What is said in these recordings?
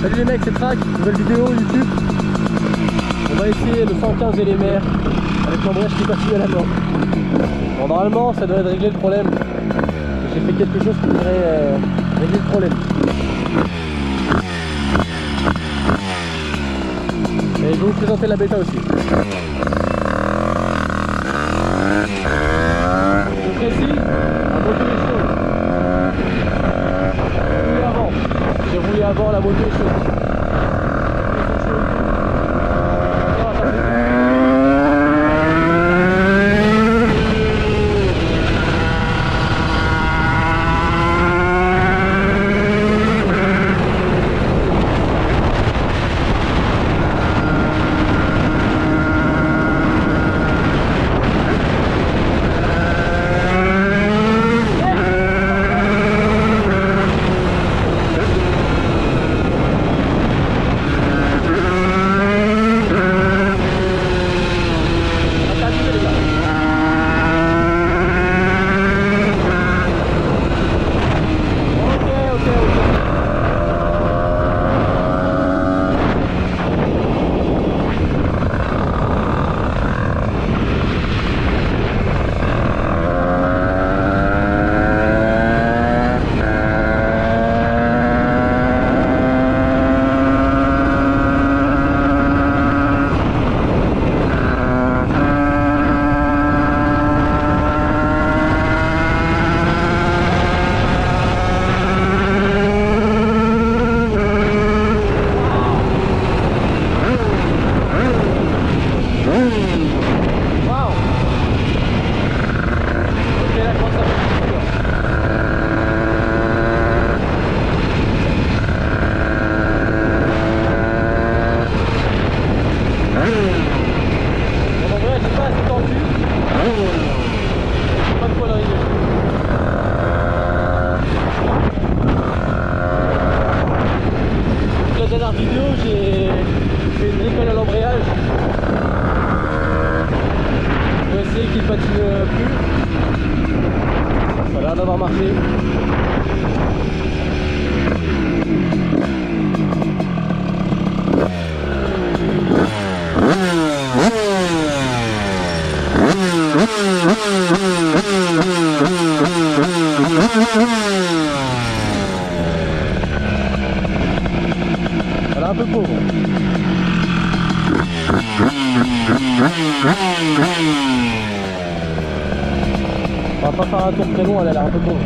Salut les mecs, c'est Track, nouvelle vidéo YouTube. On va essayer le 115 LMR avec l'embrayage qui continue à la main. Bon, normalement ça devrait régler le problème. J'ai fait quelque chose qui devrait régler le problème. Et je vais vous présenter la bêta aussi. Je précise, la moto est chaude. J'ai roulé avant, la moto est chaude. La dernière vidéo, j'ai fait une bricole à l'embrayage. Je vais essayer qu'il patine plus. Ça a l'air d'avoir marché. Elle est un peu pauvre. On va pas faire un tour très long, elle a l'air un peu pauvre.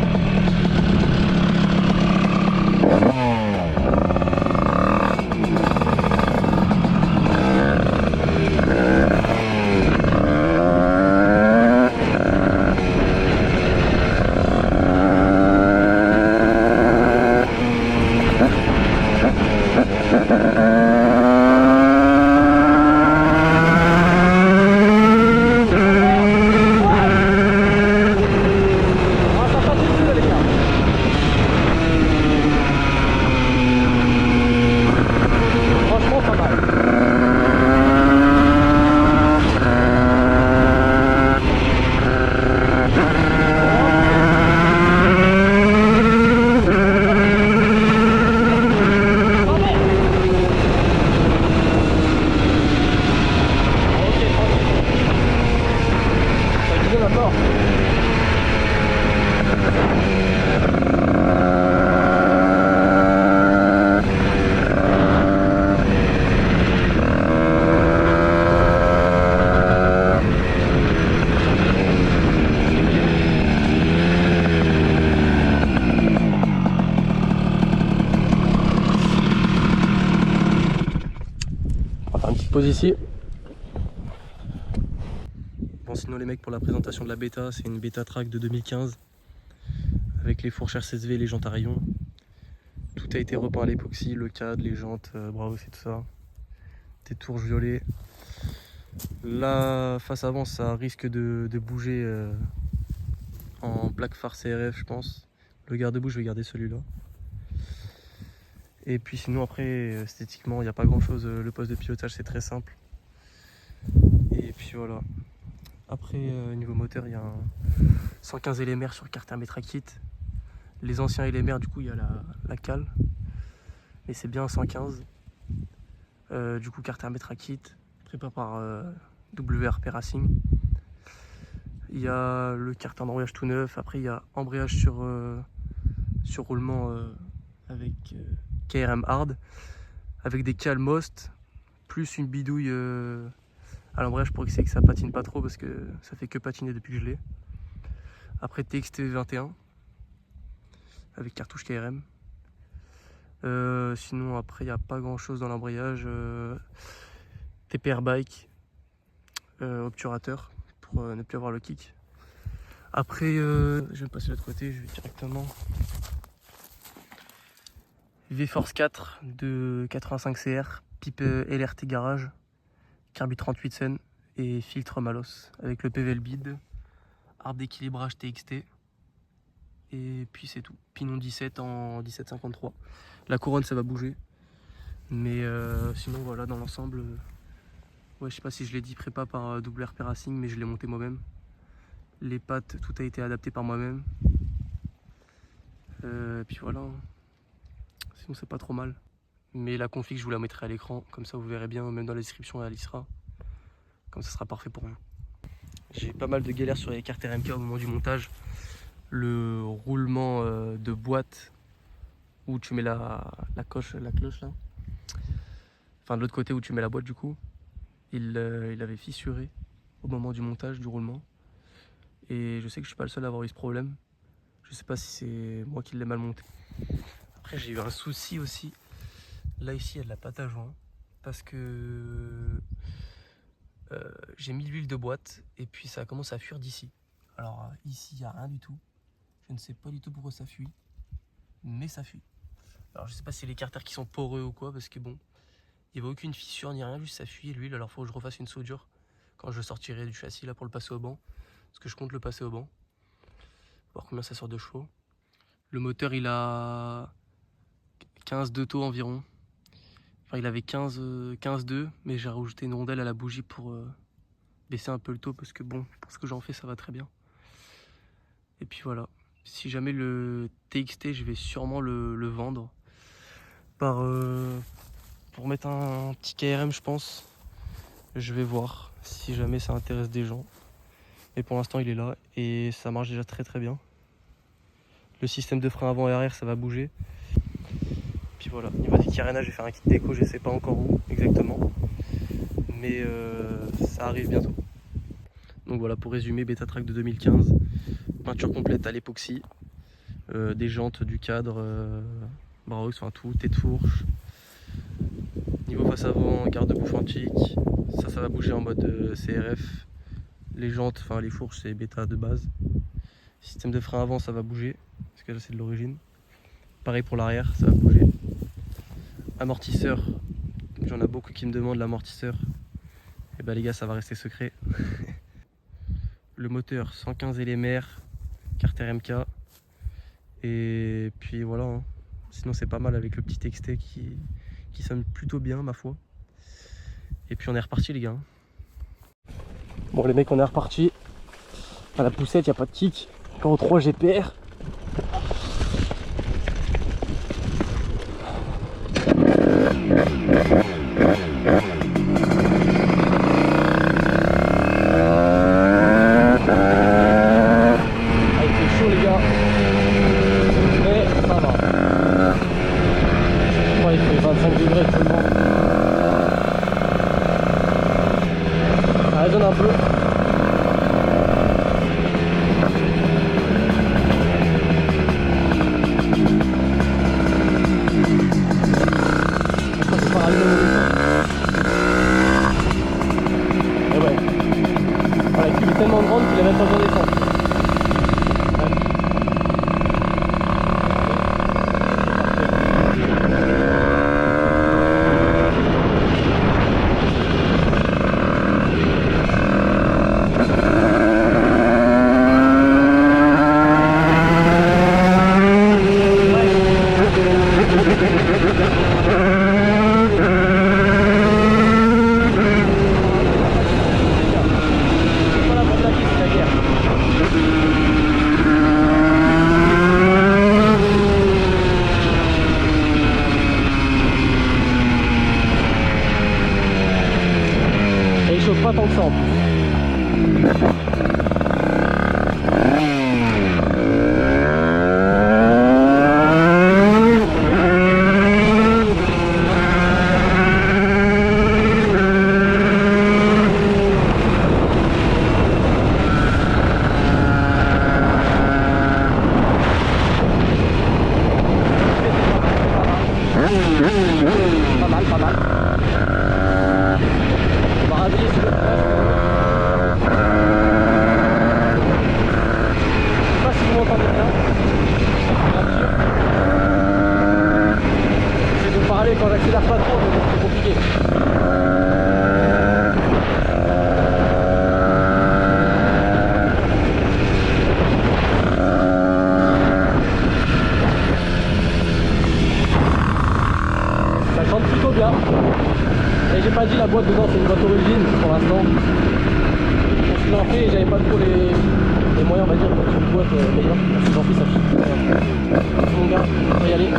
Pause ici. Bon, sinon les mecs, pour la présentation de la bêta, c'est une bêta track de 2015 avec les fourches RCSV et les jantes à rayons. Tout a été repeint à l'époxy, le cadre, les jantes, bravo, c'est tout ça. Des tourges violets. La face avant, ça risque de bouger en plaque phare CRF, je pense. Le garde-boue, je vais garder celui-là. Et puis sinon après esthétiquement il n'y a pas grand chose, le poste de pilotage c'est très simple. Et puis voilà. Après niveau moteur il y a un 115 LMR sur carte 1 m kit. Les anciens LMR du coup il y a la cale. mais c'est bien 115. Du coup, carte Hermès Kit, préparé par WRP Racing. Il y a le carter d'embrayage tout neuf. Après, il y a embrayage sur roulement avec KRM Hard, avec des cales Most, plus une bidouille à l'embrayage pour essayer que ça patine pas trop parce que ça fait que patiner depuis que je l'ai. Après TXT 21 avec cartouche KRM. Sinon après il n'y a pas grand chose dans l'embrayage. TPR bike, obturateur pour ne plus avoir le kick. Après je vais me passer de l'autre côté, je vais directement. V-Force 4 de 85 CR, pipe LRT garage, carbi 38 Sen et filtre Malos avec le PVL bid, arbre d'équilibrage TXT et puis c'est tout. Pinon 17 en 1753. La couronne ça va bouger, mais sinon voilà dans l'ensemble, ouais je sais pas si je l'ai dit, prépa par WRP Racing, mais je l'ai monté moi-même. Les pattes tout a été adapté par moi-même. Puis voilà. Sinon c'est pas trop mal. Mais la config je vous la mettrai à l'écran, comme ça vous verrez bien, même dans la description elle y sera. Comme ça sera parfait pour vous. J'ai pas mal de galères sur les cartes RMK au moment du montage. Le roulement de boîte où tu mets la cloche là. Enfin de l'autre côté où tu mets la boîte du coup. Il avait fissuré au moment du montage du roulement. Et je sais que je suis pas le seul à avoir eu ce problème. Je sais pas si c'est moi qui l'ai mal monté. Après j'ai eu un souci aussi. Là ici il y a de la pâte à joint. Parce que j'ai mis l'huile de boîte et puis ça commence à fuir d'ici. Alors ici il n'y a rien du tout. Je ne sais pas du tout pourquoi ça fuit. Mais ça fuit. Alors je sais pas si c'est les carters qui sont poreux ou quoi. Parce que bon, il n'y avait aucune fissure ni rien. Juste ça fuit l'huile. Alors il faut que je refasse une soudure quand je sortirai du châssis là pour le passer au banc. Parce que je compte le passer au banc. Voir combien ça sort de chevaux. Le moteur il a 15 de taux environ. Enfin il avait 15,2 mais j'ai rajouté une rondelle à la bougie pour baisser un peu le taux parce que bon, pour ce que j'en fais ça va très bien. Et puis voilà, si jamais le TXT je vais sûrement le vendre pour mettre un petit KRM je pense. Je vais voir si jamais ça intéresse des gens. Mais pour l'instant il est là et ça marche déjà très très bien. Le système de frein avant et arrière ça va bouger. Puis voilà, il m'a dit qu'Irena, je vais faire un kit déco, je sais pas encore où exactement. Mais ça arrive bientôt. Donc voilà, pour résumer, Beta Track de 2015. Peinture complète à l'époxy. Des jantes, du cadre, Braux, enfin tout, tête fourche. Niveau face avant, garde-boue antique. Ça va bouger en mode CRF. Les jantes, enfin les fourches, c'est Beta de base. Système de frein avant, ça va bouger. Parce que là, c'est de l'origine. Pareil pour l'arrière, ça va bouger. Amortisseur, j'en ai beaucoup qui me demandent l'amortisseur. Et bah les gars, ça va rester secret. Le moteur 115 LMR, carte RMK. Et puis voilà, hein. Sinon c'est pas mal avec le petit TXT qui sonne plutôt bien ma foi. Et puis on est reparti les gars. Bon les mecs, on est reparti. À la poussette, il n'y a pas de kick. Encore 3 GPR. Un peu. Et ouais. Alors, la cuve est tellement grande qu'il a même pas besoin d'essence. ça en plus. Pas mal, pas mal. On va rhabiller sur le frère. Je sais pas si vous m'entendez bien. J'essaie de vous parler quand j'accélère pas trop, mais c'est compliqué. Ça chante plutôt bien. Et j'ai pas dit la boîte dedans, c'est une boîte origine pour l'instant. Je suis lancé et j'avais pas trop les moyens, on va dire, pour faire une boîte meilleure. Je suis lancé, ça chute. Mon gars, on va y aller.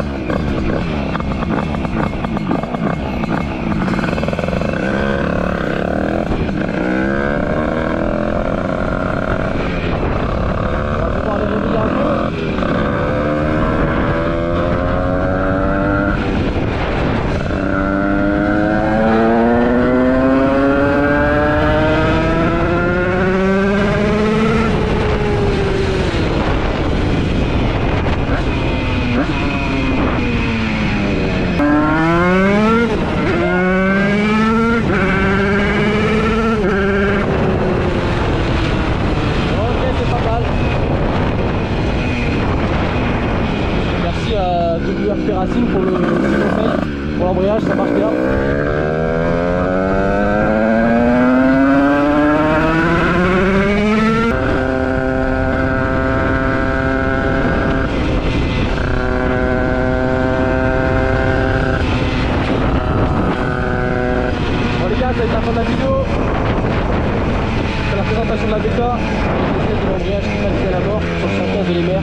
On va pouvoir les réveiller un peu. WRP Racing pour le conseil, pour l'embrayage, ça marche bien. Bon les gars, ça va être la fin de la vidéo. C'est la présentation de la bêta, et le test de l'embrayage qui passe à la mort sur le 115 de l'Emer.